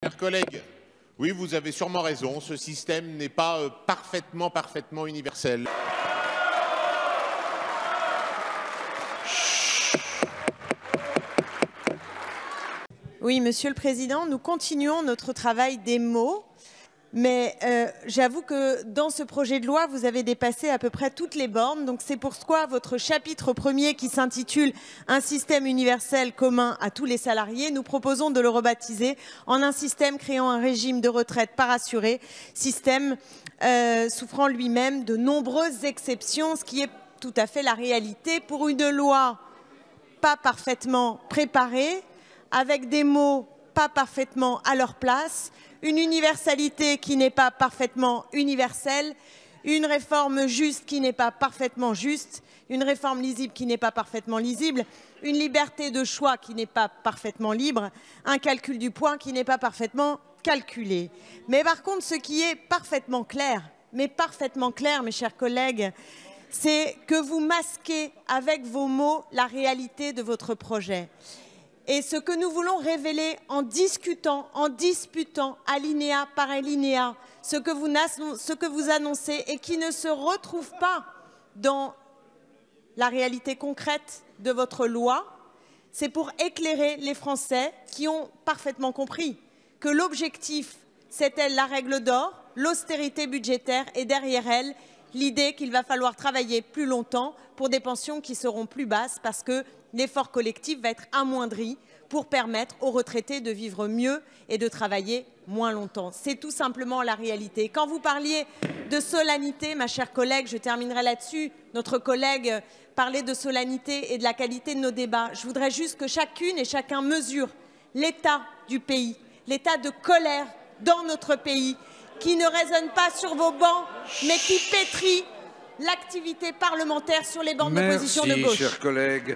Chers collègues, oui, vous avez sûrement raison, ce système n'est pas parfaitement universel. Oui, Monsieur le Président, nous continuons notre travail des mots, mais j'avoue que dans ce projet de loi, vous avez dépassé à peu près toutes les bornes. Donc c'est pourquoi votre chapitre premier qui s'intitule « Un système universel commun à tous les salariés », nous proposons de le rebaptiser en un système créant un régime de retraite par assuré, système souffrant lui-même de nombreuses exceptions, ce qui est tout à fait la réalité pour une loi pas parfaitement préparée, avec des mots pas parfaitement à leur place, une universalité qui n'est pas parfaitement universelle, une réforme juste qui n'est pas parfaitement juste, une réforme lisible qui n'est pas parfaitement lisible, une liberté de choix qui n'est pas parfaitement libre, un calcul du point qui n'est pas parfaitement calculé. Mais par contre, ce qui est parfaitement clair, mes chers collègues, c'est que vous masquez avec vos mots la réalité de votre projet. Et ce que nous voulons révéler en discutant, en disputant, alinéa par alinéa, ce que vous annoncez et qui ne se retrouve pas dans la réalité concrète de votre loi, c'est pour éclairer les Français qui ont parfaitement compris que l'objectif, c'était la règle d'or, l'austérité budgétaire et derrière elle, l'idée qu'il va falloir travailler plus longtemps pour des pensions qui seront plus basses parce que l'effort collectif va être amoindri pour permettre aux retraités de vivre mieux et de travailler moins longtemps. C'est tout simplement la réalité. Quand vous parliez de solennité, ma chère collègue, je terminerai là-dessus, notre collègue parlait de solennité et de la qualité de nos débats. Je voudrais juste que chacune et chacun mesure l'état du pays, l'état de colère dans notre pays, qui ne résonne pas sur vos bancs, mais qui pétrit l'activité parlementaire sur les bancs d'opposition de gauche. Merci, chers collègues.